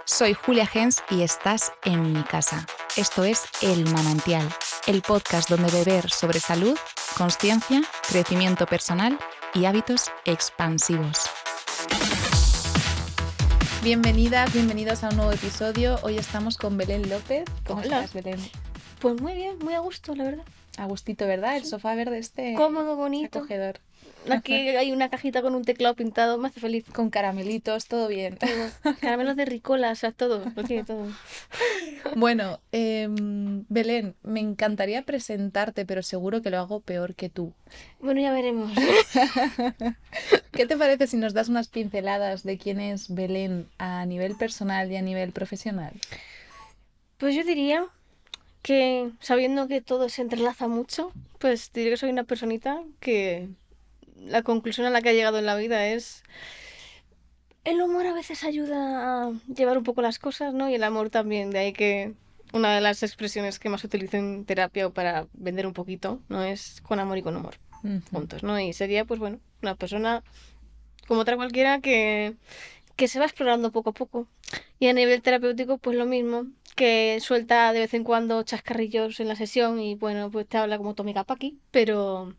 Soy Julia Gens y estás en mi casa. Esto es El Manantial, el podcast donde beber sobre salud, consciencia, crecimiento personal y hábitos expansivos. Bienvenidas, bienvenidos a un nuevo episodio. Hoy estamos con Belén López. ¿Cómo estás, Belén? Pues muy bien, muy a gusto, la verdad. A gustito, ¿verdad? El sofá verde cómodo, bonito. Acogedor. Aquí hay una cajita con un teclado pintado, me hace feliz. Con caramelitos, todo bien. Todo. Caramelos de Ricola, o sea, todo, lo tiene todo. Bueno, Belén, me encantaría presentarte, pero seguro que lo hago peor que tú. Bueno, ya veremos. ¿Qué te parece si nos das unas pinceladas de quién es Belén a nivel personal y a nivel profesional? Pues yo diría que, sabiendo que todo se entrelaza mucho, pues diría que soy una personita que la conclusión a la que ha llegado en la vida es... El humor a veces ayuda a llevar un poco las cosas, ¿no? Y el amor también, de ahí que una de las expresiones que más utilizo en terapia o para vender un poquito, ¿no? Es con amor y con humor, juntos, ¿no? Y sería, pues bueno, una persona como otra cualquiera que se va explorando poco a poco. Y a nivel terapéutico, pues lo mismo, que suelta de vez en cuando chascarrillos en la sesión y bueno, pues te habla como Tommy Kapaki, pero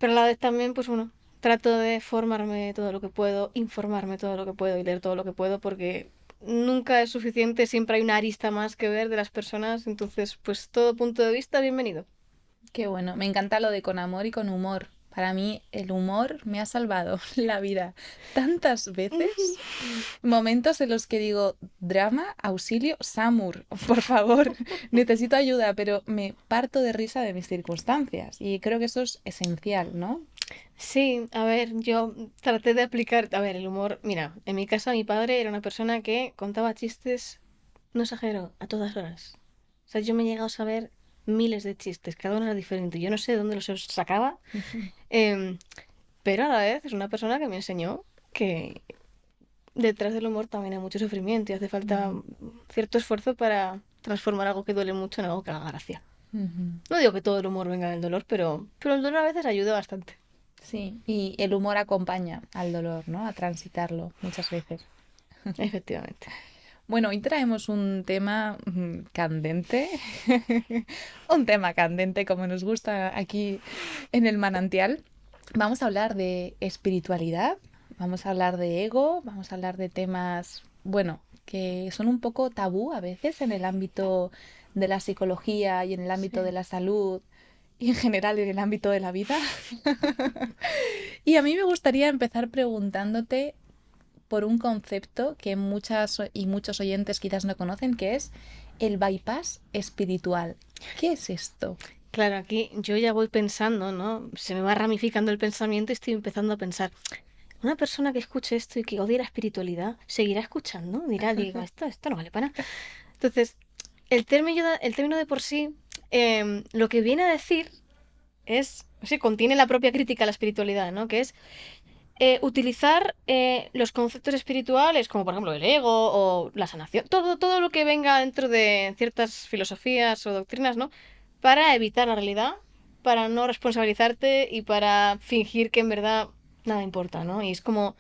a la vez también, pues bueno, trato de formarme todo lo que puedo, informarme todo lo que puedo y leer todo lo que puedo porque nunca es suficiente, siempre hay una arista más que ver de las personas, entonces pues todo punto de vista, bienvenido. Qué bueno, me encanta lo de con amor y con humor. Para mí el humor me ha salvado la vida tantas veces. Momentos en los que digo, drama, auxilio, Samur, por favor, necesito ayuda, pero me parto de risa de mis circunstancias. Y creo que eso es esencial, ¿no? Sí, a ver, yo traté de aplicar, a ver, el humor, mira, en mi casa mi padre era una persona que contaba chistes, no exagero, a todas horas. O sea, yo me he llegado a saber miles de chistes, cada uno era diferente, yo no sé de dónde los sacaba, em, pero a la vez es una persona que me enseñó que detrás del humor también hay mucho sufrimiento y hace falta cierto esfuerzo para transformar algo que duele mucho en algo que haga gracia. No digo que todo el humor venga del dolor, pero el dolor a veces ayuda bastante. Sí, y el humor acompaña al dolor, ¿no? A transitarlo muchas veces. Efectivamente. Bueno, hoy traemos un tema candente, un tema candente como nos gusta aquí en el manantial. Vamos a hablar de espiritualidad, vamos a hablar de ego, vamos a hablar de temas, bueno, que son un poco tabú a veces en el ámbito de la psicología y en el ámbito de la salud y en general en el ámbito de la vida. Y a mí me gustaría empezar preguntándote por un concepto que muchas y muchos oyentes quizás no conocen, que es el bypass espiritual. ¿Qué es esto? Claro, aquí yo ya voy pensando, ¿no? Se me va ramificando el pensamiento y estoy empezando a pensar, una persona que escuche esto y que odie la espiritualidad, seguirá escuchando, dirá, digo, esto no vale para nada. Entonces, el término de por sí, lo que viene a decir es, o sea, contiene la propia crítica a la espiritualidad, ¿no? Que es utilizar los conceptos espirituales, como por ejemplo el ego o la sanación, todo lo que venga dentro de ciertas filosofías o doctrinas, ¿no? Para evitar la realidad, para no responsabilizarte y para fingir que en verdad nada importa, ¿no? Y es como,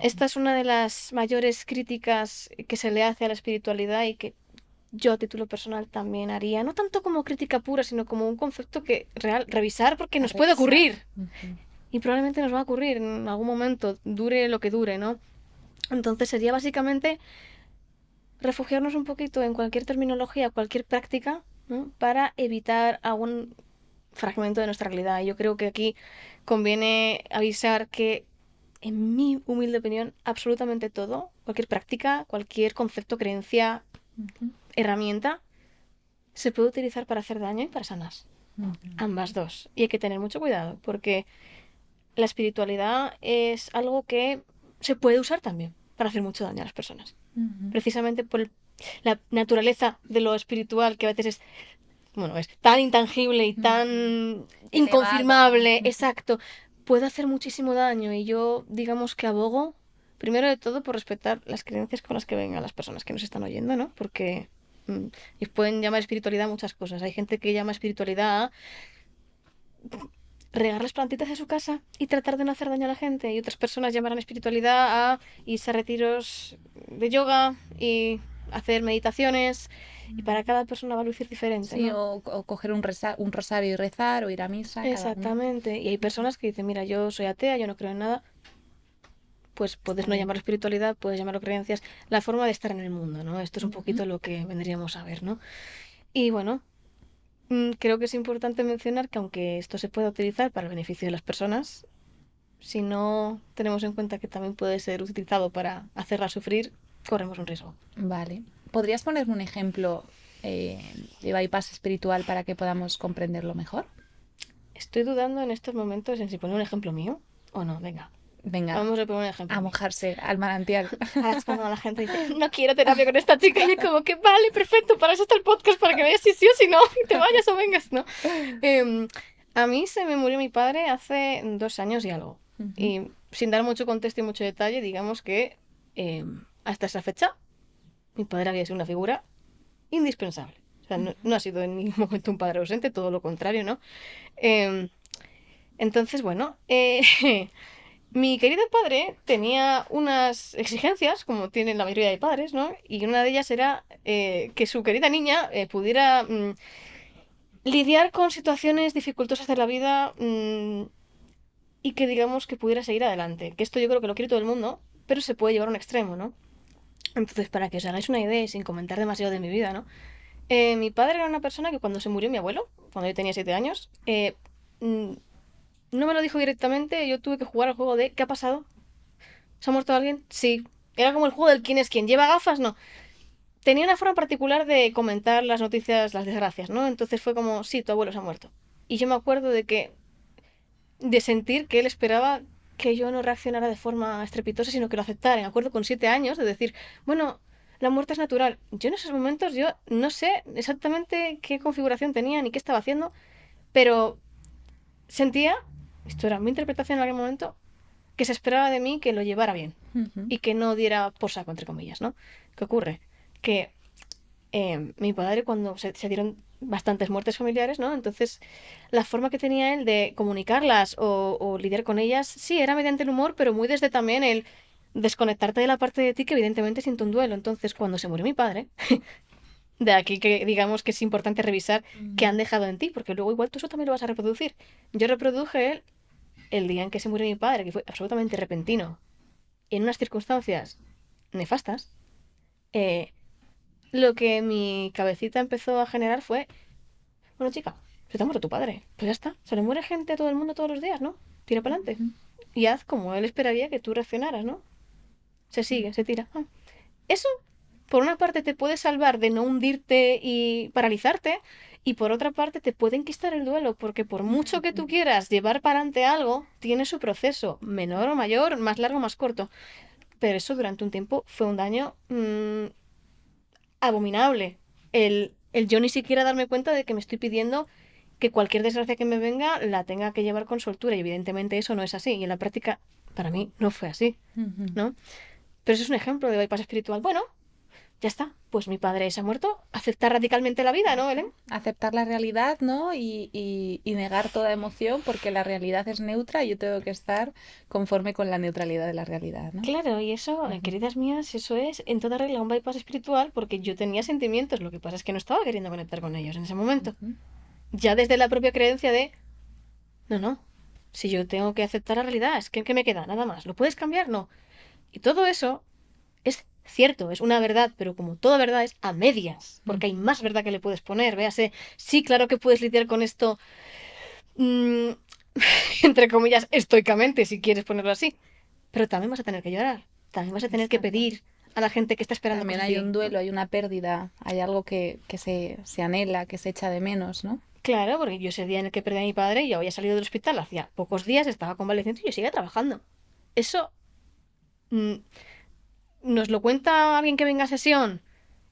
esta es una de las mayores críticas que se le hace a la espiritualidad y que yo a título personal también haría, no tanto como crítica pura, sino como un concepto que revisar porque nos puede ocurrir. Y probablemente nos va a ocurrir en algún momento, dure lo que dure, ¿no? Entonces sería básicamente refugiarnos un poquito en cualquier terminología, cualquier práctica, ¿no? Para evitar algún fragmento de nuestra realidad. Yo creo que aquí conviene avisar que, en mi humilde opinión, absolutamente todo, cualquier práctica, cualquier concepto, creencia, herramienta, se puede utilizar para hacer daño y para sanar. Ambas dos. Y hay que tener mucho cuidado, porque la espiritualidad es algo que se puede usar también para hacer mucho daño a las personas. Precisamente por la naturaleza de lo espiritual, que a veces es, bueno, es tan intangible y tan inconfirmable, exacto, puede hacer muchísimo daño. Y yo, digamos que abogo, primero de todo, por respetar las creencias con las que vengan las personas que nos están oyendo, ¿no? Porque y pueden llamar espiritualidad a muchas cosas. Hay gente que llama espiritualidad a regar las plantitas de su casa y tratar de no hacer daño a la gente. Y otras personas llamarán espiritualidad a irse a retiros de yoga y hacer meditaciones, y para cada persona va a lucir diferente, Sí, ¿no? o coger un rosario y rezar, o ir a misa, cada uno. Exactamente. Y hay personas que dicen, mira, yo soy atea, yo no creo en nada. Pues puedes Está no bien. llamarlo espiritualidad, puedes llamarlo creencias, la forma de estar en el mundo, ¿no? Esto es un Ujú. poquito lo que vendríamos a ver, ¿no? Y bueno, creo que es importante mencionar que aunque esto se pueda utilizar para el beneficio de las personas, si no tenemos en cuenta que también puede ser utilizado para hacerlas sufrir, corremos un riesgo. Vale. ¿Podrías ponerme un ejemplo de bypass espiritual para que podamos comprenderlo mejor? Estoy dudando en estos momentos en si poner un ejemplo mío o no. Venga, Venga, vamos a poner un ejemplo a mío. mojarse al manantial. Ahora es cuando la gente dice, no quiero terapia con esta chica. Y yo como que vale, perfecto, para eso está el podcast, para que veas si sí o si no, y te vayas o vengas, ¿no? Em, a mí se me murió mi padre hace 2 años y algo. Ujú. Y sin dar mucho contexto y mucho detalle, digamos que hasta esa fecha mi padre había sido una figura indispensable. O sea, no ha sido en ningún momento un padre ausente, todo lo contrario, ¿no? Em, entonces, bueno, mi querido padre tenía unas exigencias, como tienen la mayoría de padres, ¿no? Y una de ellas era que su querida niña pudiera lidiar con situaciones dificultosas de la vida y que digamos que pudiera seguir adelante. Que esto yo creo que lo quiere todo el mundo, pero se puede llevar a un extremo, ¿no? Entonces, para que os hagáis una idea y sin comentar demasiado de mi vida, ¿no? Mi padre era una persona que cuando se murió mi abuelo, cuando yo tenía 7 años, mm, no me lo dijo directamente, yo tuve que jugar al juego de ¿qué ha pasado? ¿Se ha muerto alguien? Sí. Era como el juego del quién es quién. ¿Lleva gafas? No. Tenía una forma particular de comentar las noticias, las desgracias, ¿no? Entonces fue como, sí, tu abuelo se ha muerto. Y yo me acuerdo de sentir que él esperaba que yo no reaccionara de forma estrepitosa, sino que lo aceptara. Me acuerdo con 7 años de decir, bueno, la muerte es natural. Yo en esos momentos, yo no sé exactamente qué configuración tenía ni qué estaba haciendo, pero sentía, esto era mi interpretación en aquel momento, que se esperaba de mí que lo llevara bien Ujú. y que no diera por saco, entre comillas, ¿no? ¿Qué ocurre? Que mi padre, cuando se dieron bastantes muertes familiares, ¿no? Entonces, la forma que tenía él de comunicarlas o lidiar con ellas, sí, era mediante el humor, pero muy desde también el desconectarte de la parte de ti que evidentemente siente un duelo. Entonces, cuando se murió mi padre, de aquí que digamos que es importante revisar qué han dejado en ti, porque luego igual tú eso también lo vas a reproducir. Yo reproduje el día en que se murió mi padre, que fue absolutamente repentino, en unas circunstancias nefastas, eh, lo que mi cabecita empezó a generar fue, bueno, chica, se te ha muerto tu padre. Pues ya está, se le muere gente a todo el mundo todos los días, ¿no? Tira para adelante. Ujú. Y haz como él esperaría que tú reaccionaras, ¿no? Se sigue, se tira. Eso, por una parte, te puede salvar de no hundirte y paralizarte, y por otra parte, te puede enquistar el duelo, porque por mucho que tú quieras llevar para adelante algo, tiene su proceso, menor o mayor, más largo o más corto. Pero eso durante un tiempo fue un daño abominable. El yo ni siquiera darme cuenta de que me estoy pidiendo que cualquier desgracia que me venga la tenga que llevar con soltura. Y evidentemente eso no es así. Y en la práctica, para mí, no fue así, Ujú. ¿no? Pero eso es un ejemplo de bypass espiritual. Bueno, ya está. Pues mi padre se ha muerto. Aceptar radicalmente la vida, ¿no, Belén? Aceptar la realidad, ¿no? Y negar toda emoción porque la realidad es neutra y yo tengo que estar conforme con la neutralidad de la realidad, ¿no? Claro, y eso, Ujú. queridas mías, eso es en toda regla un bypass espiritual porque yo tenía sentimientos, lo que pasa es que no estaba queriendo conectar con ellos en ese momento. Ujú. Ya desde la propia creencia de, no, no, si yo tengo que aceptar la realidad, es que ¿qué me queda? Nada más. ¿Lo puedes cambiar? No. Y todo eso es cierto, es una verdad, pero como toda verdad es a medias, porque hay Ujú. más verdad que le puedes poner. Véase, sí, claro que puedes lidiar con esto, mm, entre comillas, estoicamente, si quieres ponerlo así, pero también vas a tener que llorar, también vas a tener que Exacto. pedir a la gente que está esperando También cosas hay de un ti, ¿no? duelo, hay una pérdida, hay algo que se anhela, que se echa de menos, ¿no? Claro, porque yo ese día en el que perdí a mi padre, yo había salido del hospital hacía pocos días, estaba convaleciente y yo seguía trabajando. Eso mm, nos lo cuenta alguien que venga a sesión,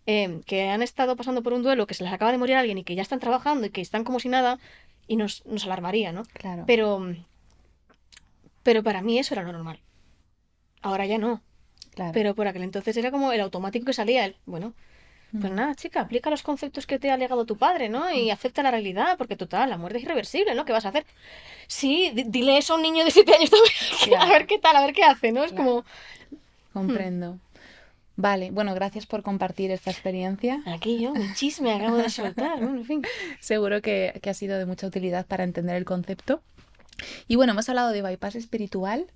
que han estado pasando por un duelo, que se les acaba de morir alguien y que ya están trabajando y que están como si nada, y nos alarmaría, ¿no? Claro, Pero, pero para mí eso era lo normal. Ahora ya no. claro. Pero por aquel entonces era como el automático que salía. Bueno, pues Mm. nada, chica, aplica los conceptos que te ha legado tu padre, ¿no? Y acepta la realidad, porque total, la muerte es irreversible, ¿no? ¿Qué vas a hacer? Sí, dile eso a un niño de 7 años también, a ver Claro, qué tal, a ver qué hace, ¿no? Es claro. como... hmm, Comprendo. Vale, bueno, gracias por compartir esta experiencia. Aquí yo, un chisme acabo de soltar, bueno, en fin. Seguro que ha sido de mucha utilidad para entender el concepto. Y bueno, hemos hablado de bypass espiritual.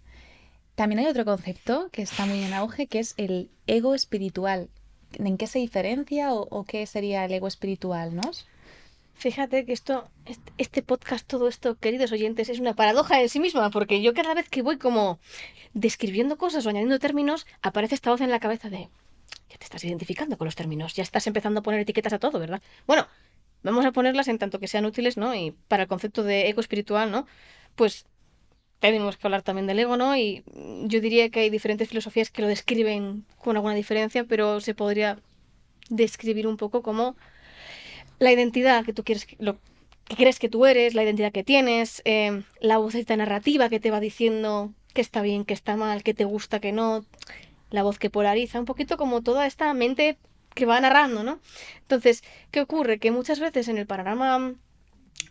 También hay otro concepto que está muy en auge, que es el ego espiritual. ¿En qué se diferencia o qué sería el ego espiritual, no? Fíjate que este podcast, todo esto, queridos oyentes, es una paradoja en sí misma, porque yo cada vez que voy como describiendo cosas o añadiendo términos, aparece esta voz en la cabeza de, ya te estás identificando con los términos, ya estás empezando a poner etiquetas a todo, ¿verdad? Bueno, vamos a ponerlas en tanto que sean útiles, ¿no? Y para el concepto de ego espiritual, ¿no? Pues tenemos que hablar también del ego, ¿no? Y yo diría que hay diferentes filosofías que lo describen con alguna diferencia, pero se podría describir un poco como la identidad que tú quieres, lo que crees que tú eres, la identidad que tienes, la vocecita narrativa que te va diciendo que está bien, que está mal, que te gusta, que no, la voz que polariza, un poquito como toda esta mente que va narrando, ¿no? Entonces, ¿qué ocurre? Que muchas veces en el panorama,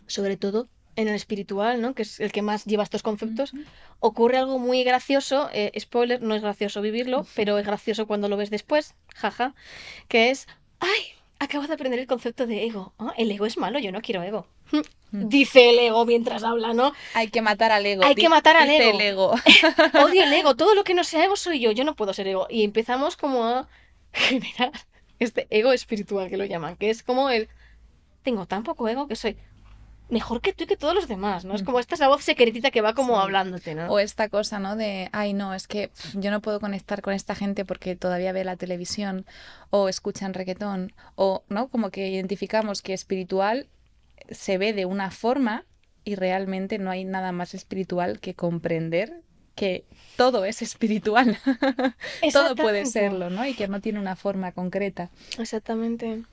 sobre todo en el espiritual, ¿no? Que es el que más lleva estos conceptos, ocurre algo muy gracioso, spoiler, no es gracioso vivirlo, pero es gracioso cuando lo ves después, jaja, que es, ¡ay! Acabas de aprender el concepto de ego. ¿Ah? El ego es malo, yo no quiero ego. Dice el ego mientras habla, ¿no? Hay que matar al ego. Hay que matar al dice ego. el ego. Odio el ego. Todo lo que no sea ego soy yo. Yo no puedo ser ego. Y empezamos como a generar este ego espiritual que lo llaman, que es como el tengo tan poco ego que soy mejor que tú y que todos los demás, ¿no? Es como esta es la voz secretita que va como Sí. hablándote, ¿no? O esta cosa, ¿no? De, ay, no, es que yo no puedo conectar con esta gente porque todavía ve la televisión o escuchan reggaetón o, ¿no? Como que identificamos que espiritual se ve de una forma y realmente no hay nada más espiritual que comprender que todo es espiritual. Todo puede Exactamente. serlo, ¿no? Y que no tiene una forma concreta. Exactamente.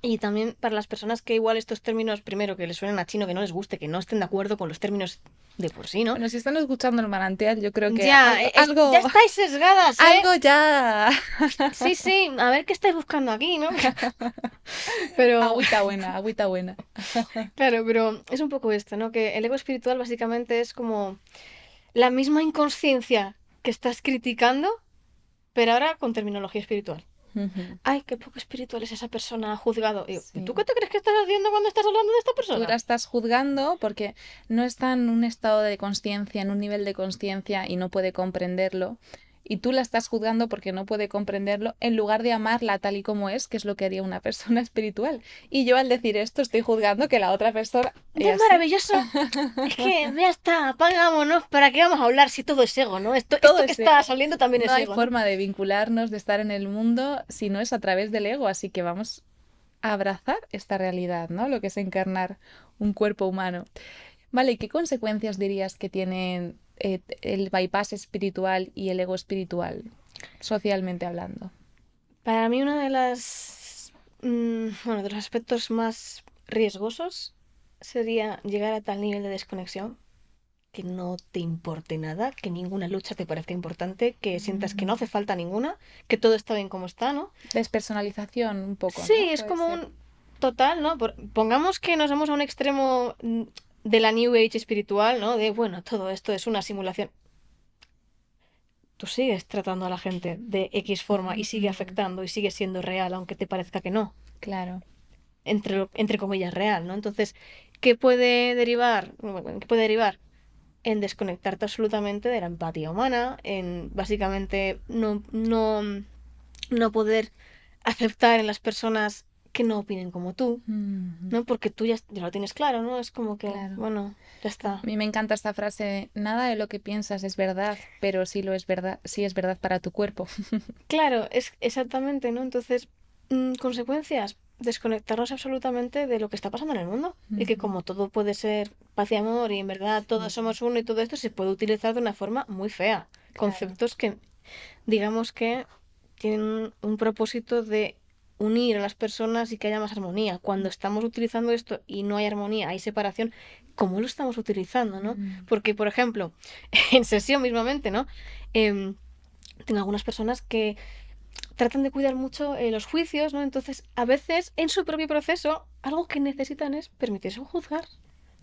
Y también para las personas que igual estos términos, primero, que les suenen a chino, que no les guste, que no estén de acuerdo con los términos de por sí, ¿no? Bueno, si están escuchando el manantial, yo creo que Ya, algo, ya estáis sesgadas, ¿eh? algo ya. Sí, sí, a ver qué estáis buscando aquí, ¿no? Pero, Agüita buena, agüita buena. claro, pero es un poco esto, ¿no? Que el ego espiritual básicamente es como la misma inconsciencia que estás criticando, pero ahora con terminología espiritual. Ay, qué poco espiritual es esa persona juzgado. Y yo, Sí. ¿tú qué te crees que estás haciendo cuando estás hablando de esta Tú persona? la estás juzgando porque no está en un estado de conciencia, en un nivel de conciencia y no puede comprenderlo. Y tú la estás juzgando porque no puede comprenderlo en lugar de amarla tal y como es, que es lo que haría una persona espiritual. Y yo al decir esto estoy juzgando que la otra persona... y ¡Es así. maravilloso! Es que ya está, apagámonos, ¿para qué vamos a hablar si todo es ego, ¿no? Esto Todo que es está ego. saliendo también No es hay ego, ¿no? forma de vincularnos, de estar en el mundo, si no es a través del ego. Así que vamos a abrazar esta realidad, ¿no? Lo que es encarnar un cuerpo humano. Vale, ¿y qué consecuencias dirías que tienen el bypass espiritual y el ego espiritual, socialmente hablando? Para mí uno de las bueno, de los aspectos más riesgosos sería llegar a tal nivel de desconexión que no te importe nada, que ninguna lucha te parezca importante, que sientas que no hace falta ninguna, que todo está bien como está, ¿no? Despersonalización un poco, Sí, ¿no? es Puede como ser. un total, ¿no? Pongamos que nos vamos a un extremo de la New Age espiritual, ¿no? De, bueno, todo esto es una simulación. Tú sigues tratando a la gente de X forma y sigue afectando y sigue siendo real, aunque te parezca que no. Claro. Entre comillas, real, ¿no? Entonces, ¿qué puede derivar? Bueno, ¿qué puede derivar? En desconectarte absolutamente de la empatía humana, en básicamente no poder aceptar en las personas que no opinen como tú, ¿no? Porque tú ya lo tienes claro, ¿no? Es como que, Claro. bueno, ya está. A mí me encanta esta frase, nada de lo que piensas es verdad, pero sí lo es verdad, sí es verdad para tu cuerpo. Claro, es exactamente, ¿no? Entonces, consecuencias, desconectarnos absolutamente de lo que está pasando en el mundo. Y que como todo puede ser paz y amor y en verdad todos somos uno y todo esto se puede utilizar de una forma muy fea. Conceptos que, digamos que tienen un propósito de unir a las personas y que haya más armonía. Cuando estamos utilizando esto y no hay armonía, hay separación, ¿cómo lo estamos utilizando, no? Porque, por ejemplo, en sesión mismamente, ¿no? Tengo algunas personas que tratan de cuidar mucho los juicios, ¿no? Entonces, a veces, en su propio proceso, algo que necesitan es permitirse juzgar.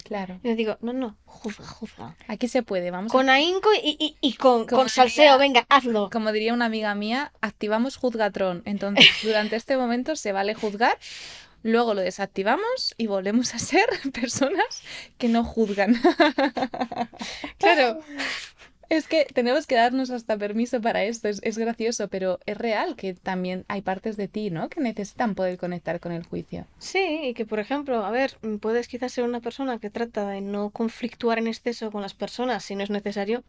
Claro. Y les digo, no, juzga, juzga. Aquí se puede, vamos Con ahínco y con Como salseo, diría- venga, hazlo. Como diría una amiga mía, activamos juzgatrón. Entonces, durante este momento se vale juzgar, luego lo desactivamos y volvemos a ser personas que no juzgan. Claro, Es que tenemos que darnos hasta permiso para esto. Es gracioso, pero es real que también hay partes de ti, ¿no? Que necesitan poder conectar con el juicio. sí, y que por ejemplo, a ver, puedes quizás ser una persona que trata de no conflictuar en exceso con las personas si no es necesario,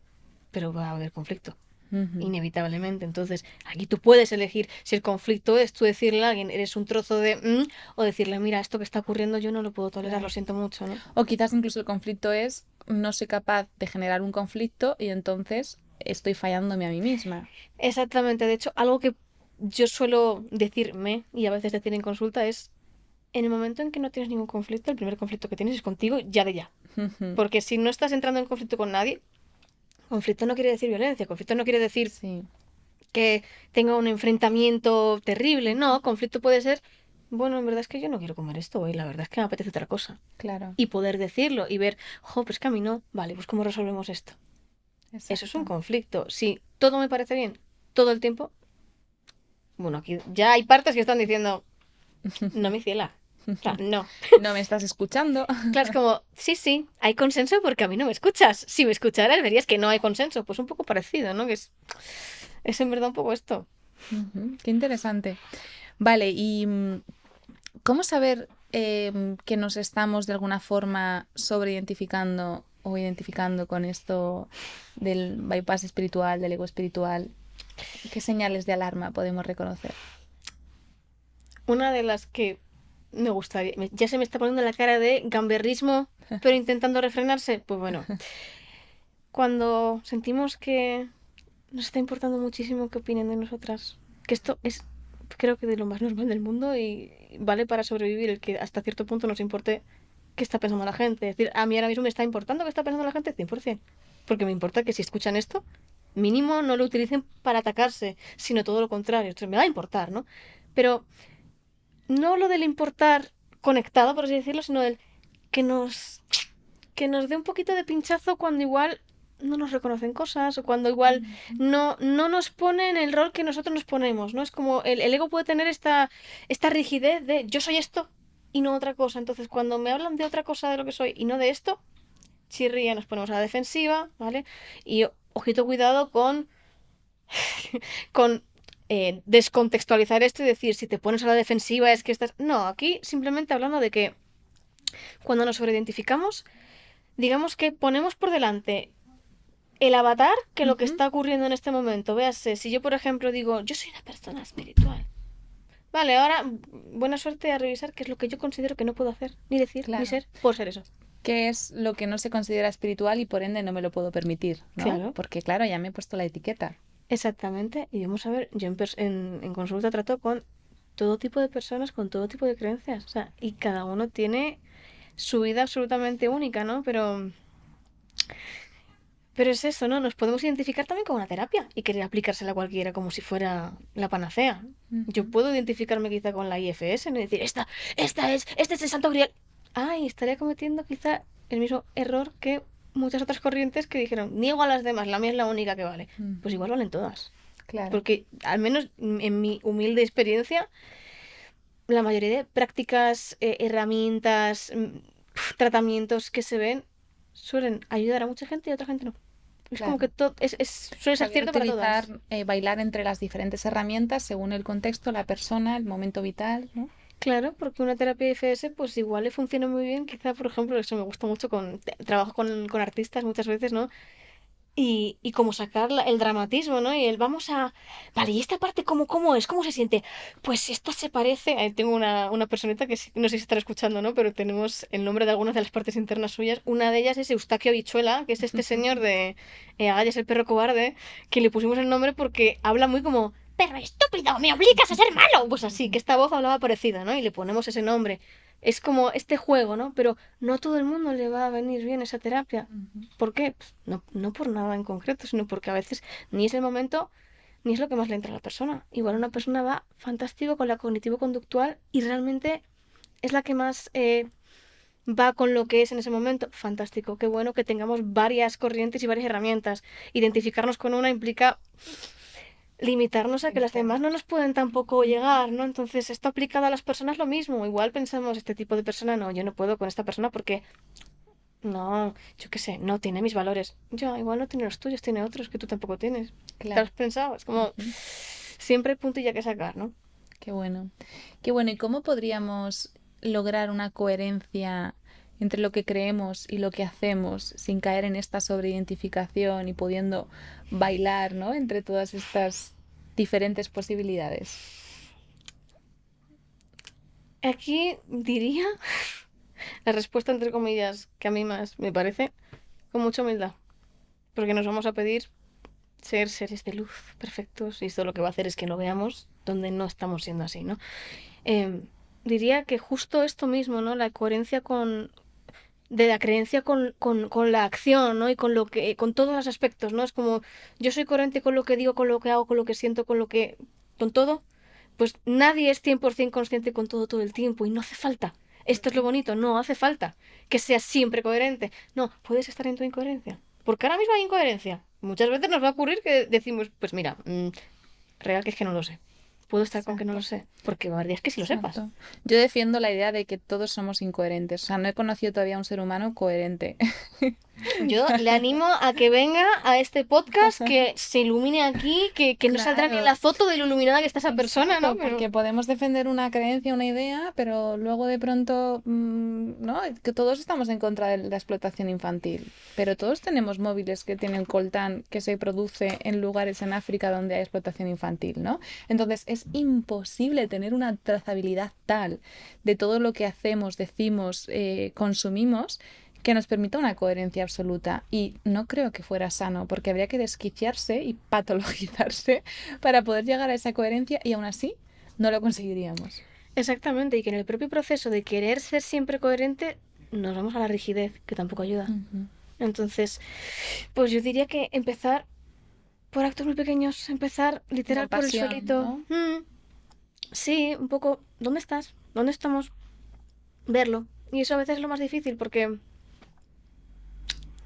pero va a haber conflicto, Ujú. inevitablemente. Entonces, aquí tú puedes elegir si el conflicto es tú decirle a alguien, eres un trozo de... o decirle, mira, esto que está ocurriendo yo no lo puedo tolerar, Claro. lo siento mucho, ¿no? O quizás incluso el conflicto es no soy capaz de generar un conflicto y entonces estoy fallándome a mí misma. Exactamente, de hecho, algo que yo suelo decirme y a veces decir en consulta es, en el momento en que no tienes ningún conflicto, el primer conflicto que tienes es contigo ya de ya. Ujú. Porque si no estás entrando en conflicto con nadie, conflicto no quiere decir violencia, conflicto no quiere decir Sí, que tenga un enfrentamiento terrible, no, conflicto puede ser, bueno, en verdad es que yo no quiero comer esto hoy, la verdad es que me apetece otra cosa. claro. Y poder decirlo y ver, jo, pues que a mí no, vale, pues ¿cómo resolvemos esto? Eso es un Exacto. conflicto. Si todo me parece bien todo el tiempo, bueno, aquí ya hay partes que están diciendo, no, mi ciela. O sea, no. No me estás escuchando. Claro, es como, sí, hay consenso porque a mí no me escuchas. Si me escucharas, verías que no hay consenso. Pues un poco parecido, ¿no? Que es en verdad un poco esto. Ujú. Qué interesante. Vale, y ¿cómo saber que nos estamos de alguna forma sobreidentificando o identificando con esto del bypass espiritual, del ego espiritual? ¿Qué señales de alarma podemos reconocer? Una de las que me gustaría, ya se me está poniendo la cara de gamberrismo, pero intentando refrenarse. Pues bueno, cuando sentimos que nos está importando muchísimo qué opinen de nosotras, que esto es, creo que de lo más normal del mundo y vale para sobrevivir el que hasta cierto punto nos importe qué está pensando la gente. Es decir, a mí ahora mismo me está importando qué está pensando la gente 100%. Porque me importa que si escuchan esto, mínimo no lo utilicen para atacarse, sino todo lo contrario. Entonces me va a importar, ¿no? Pero no lo del importar conectado, por así decirlo, sino del que nos, que nos dé un poquito de pinchazo cuando igual no nos reconocen cosas o cuando igual no nos pone en el rol que nosotros nos ponemos, ¿no? Es como el ego puede tener esta rigidez de yo soy esto y no otra cosa. Entonces, cuando me hablan de otra cosa de lo que soy y no de esto, chirría, nos ponemos a la defensiva, ¿vale? Y ojito cuidado con descontextualizar esto y decir, si te pones a la defensiva es que estás... No, aquí simplemente hablando de que cuando nos sobreidentificamos, digamos que ponemos por delante el avatar que lo que Ujú. está ocurriendo en este momento. Véase, si yo, por ejemplo, digo, yo soy una persona espiritual. Vale, ahora buena suerte a revisar qué es lo que yo considero que no puedo hacer, ni decir, ni Claro. ser, por ser eso. ¿Qué es lo que no se considera espiritual y por ende no me lo puedo permitir, ¿no? Claro. Porque claro, ya me he puesto la etiqueta. Exactamente. Y vamos a ver, yo en consulta trato con todo tipo de personas, con todo tipo de creencias. O sea, y cada uno tiene su vida absolutamente única, ¿no? Pero es eso, ¿no? Nos podemos identificar también con una terapia y querer aplicársela a cualquiera como si fuera la panacea. Yo Ujú. puedo identificarme quizá con la IFS, no decir, este es el santo grial. Ay, estaría cometiendo quizá el mismo error que muchas otras corrientes que dijeron, niego a las demás, la mía es la única que vale. Pues Ujú. igual valen todas. Claro. Porque al menos en mi humilde experiencia, la mayoría de prácticas, herramientas, tratamientos que se ven suelen ayudar a mucha gente y a otra gente no. Es como que Claro. todo suele ser Saber cierto para utilizar, todas. bailar entre las diferentes herramientas según el contexto, la persona, el momento vital, ¿no? Claro, porque una terapia IFS pues igual le funciona muy bien, quizá por ejemplo, eso me gusta mucho trabajo con artistas muchas veces, ¿no? Y como sacar el dramatismo, ¿no? Y el vamos a... Vale, ¿y esta parte cómo es? ¿Cómo se siente? Pues esta se parece... tengo una personita que no sé si estará escuchando, ¿no? Pero tenemos el nombre de algunas de las partes internas suyas. Una de ellas es Eustaquio Bichuela, que es este señor de Agallas el perro cobarde, que le pusimos el nombre porque habla muy como... Perro estúpido, me obligas a ser malo. Pues así, que esta voz hablaba parecida, ¿no? Y le ponemos ese nombre. Es como este juego, ¿no? Pero no a todo el mundo le va a venir bien esa terapia. Ujú. ¿Por qué? Pues no por nada en concreto, sino porque a veces ni es el momento ni es lo que más le entra a la persona. Igual una persona va fantástico con la cognitivo-conductual y realmente es la que más va con lo que es en ese momento, fantástico, qué bueno que tengamos varias corrientes y varias herramientas. Identificarnos con una implica limitarnos a que las demás no nos pueden tampoco llegar, ¿no? Entonces, esto aplicado a las personas lo mismo. Igual pensamos, este tipo de persona, no, yo no puedo con esta persona porque no, yo qué sé, no tiene mis valores. Ya, igual no tiene los tuyos, tiene otros que tú tampoco tienes. ¿Te lo Claro. has pensado? Es como, siempre hay puntilla que sacar, ¿no? Qué bueno. Qué bueno. ¿Y cómo podríamos lograr una coherencia entre lo que creemos y lo que hacemos sin caer en esta sobreidentificación y pudiendo bailar, ¿no? Entre todas estas diferentes posibilidades? Aquí diría la respuesta, entre comillas, que a mí más me parece, con mucha humildad. Porque nos vamos a pedir ser seres de luz perfectos y esto lo que va a hacer es que no veamos donde no estamos siendo así, ¿no? Diría que justo esto mismo, ¿no? La coherencia de la creencia con la acción, ¿no? Y con lo que, con todos los aspectos, ¿no? Es como, yo soy coherente con lo que digo, con lo que hago, con lo que siento, con todo. Pues nadie es 100% consciente con todo el tiempo y no hace falta. Esto es lo bonito, no hace falta que seas siempre coherente. No, puedes estar en tu incoherencia. Porque ahora mismo hay incoherencia. Muchas veces nos va a ocurrir que decimos, pues mira, real que es que no lo sé. Puedo estar con que no lo Exacto. sé. Porque la verdad es que si lo sepas. Exacto. Yo defiendo la idea de que todos somos incoherentes. O sea, no he conocido todavía a un ser humano coherente. Yo le animo a que venga a este podcast, que se ilumine aquí, que no saldrá ni Claro. la foto de lo iluminada que está esa persona, ¿no? Exacto, Pero porque podemos defender una creencia, una idea, pero luego de pronto, ¿no? Que todos estamos en contra de la explotación infantil, pero todos tenemos móviles que tienen coltán que se produce en lugares en África donde hay explotación infantil, ¿no? Entonces es imposible tener una trazabilidad tal de todo lo que hacemos, decimos, consumimos, que nos permita una coherencia absoluta. Y no creo que fuera sano, porque habría que desquiciarse y patologizarse para poder llegar a esa coherencia y aún así no lo conseguiríamos. exactamente, y que en el propio proceso de querer ser siempre coherente, nos vamos a la rigidez, que tampoco ayuda. Ujú. Entonces, pues yo diría que empezar por actos muy pequeños, empezar literal por el Compasión, suelito. ¿no? Sí, un poco, ¿dónde estás? ¿Dónde estamos? Verlo. Y eso a veces es lo más difícil porque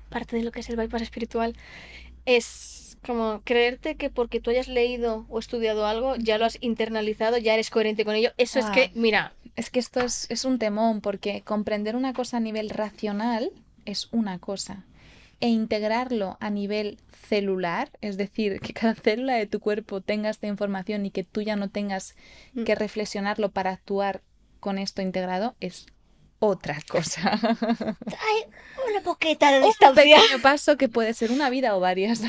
parte de lo que es el bypass espiritual es como creerte que porque tú hayas leído o estudiado algo, ya lo has internalizado, ya eres coherente con ello. Eso es que, Wow. mira, Es que esto es un temón, porque comprender una cosa a nivel racional es una cosa. E integrarlo a nivel celular, es decir, que cada célula de tu cuerpo tenga esta información y que tú ya no tengas que reflexionarlo para actuar con esto integrado, es otra cosa. hay una poquita de Un distancia. pequeño paso que puede ser una vida o varias.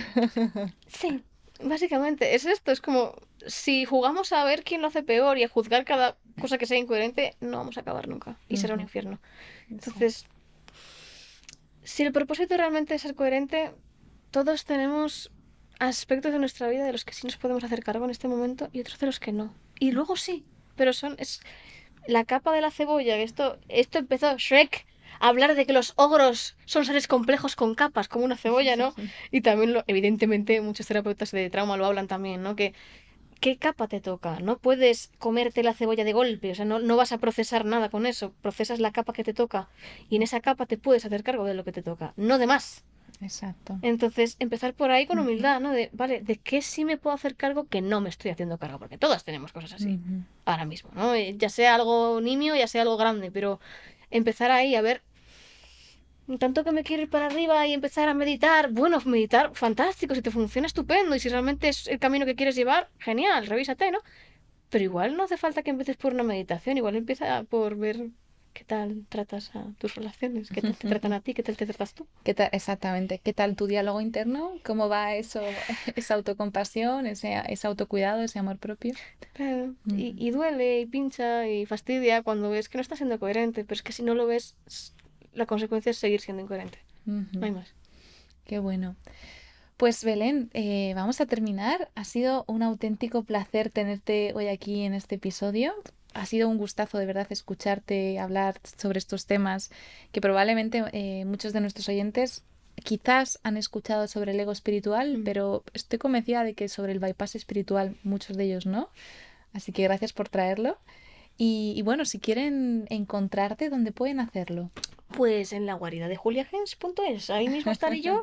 Sí, básicamente es esto. Es como si jugamos a ver quién lo hace peor y a juzgar cada cosa que sea incoherente, no vamos a acabar nunca y será un Ujú. infierno. Exacto. Entonces, si el propósito realmente es ser coherente, todos tenemos aspectos de nuestra vida de los que sí nos podemos hacer cargo en este momento y otros de los que no. Y luego sí, pero es la capa de la cebolla. Esto empezó Shrek a hablar de que los ogros son seres complejos con capas, como una cebolla, ¿no? Y también, evidentemente, muchos terapeutas de trauma lo hablan también, ¿no? Que ¿qué capa te toca? No puedes comerte la cebolla de golpe, o sea, no vas a procesar nada con eso, procesas la capa que te toca y en esa capa te puedes hacer cargo de lo que te toca, no de más. Exacto. Entonces, empezar por ahí con Ujú. humildad, ¿no? De, vale, ¿de qué sí me puedo hacer cargo que no me estoy haciendo cargo? Porque todas tenemos cosas así, Ujú. ahora mismo, ¿no? Ya sea algo nimio, ya sea algo grande, pero empezar ahí a ver, tanto que me quiero ir para arriba y empezar a meditar, bueno, meditar, fantástico, si te funciona, estupendo, y si realmente es el camino que quieres llevar, genial, revísate, ¿no? Pero igual no hace falta que empieces por una meditación, igual empieza por ver qué tal tratas a tus relaciones, qué tal te tratan a ti, qué tal te tratas tú. ¿Qué tal, exactamente? ¿Qué tal tu diálogo interno? ¿Cómo va eso, esa autocompasión, ese autocuidado, ese amor propio? Claro, Ujú. y duele, y pincha, y fastidia cuando ves que no estás siendo coherente, pero es que si no lo ves, la consecuencia es seguir siendo incoherente. No Ujú. hay más. Qué bueno. Pues Belén, vamos a terminar. Ha sido un auténtico placer tenerte hoy aquí en este episodio. Ha sido un gustazo de verdad escucharte hablar sobre estos temas que probablemente muchos de nuestros oyentes quizás han escuchado sobre el ego espiritual, Mm. pero estoy convencida de que sobre el bypass espiritual muchos de ellos no. Así que gracias por traerlo. Y bueno, si quieren encontrarte, ¿dónde pueden hacerlo? Pues en la guarida de juliagens.es, ahí mismo estaré yo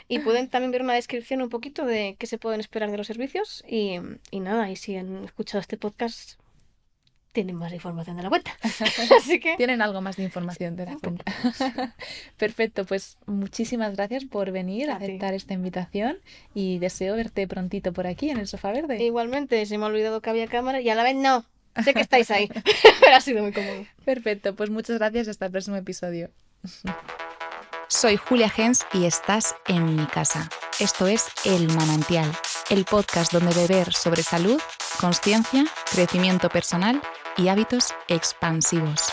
y pueden también ver una descripción un poquito de qué se pueden esperar de los servicios y nada, y si han escuchado este podcast tienen más información de la cuenta. Así que Tienen algo más de información de la un cuenta. poquito más. Perfecto, pues muchísimas gracias por venir, A ti. aceptar esta invitación y deseo verte prontito por aquí en el Sofá Verde. Igualmente, se me ha olvidado que había cámara y a la vez no. Sé que estáis ahí, pero ha sido muy cómodo. Perfecto, pues muchas gracias y hasta el próximo episodio. Soy Julia Gens y estás en mi casa. Esto es El Manantial, el podcast donde beber sobre salud, consciencia, crecimiento personal y hábitos expansivos.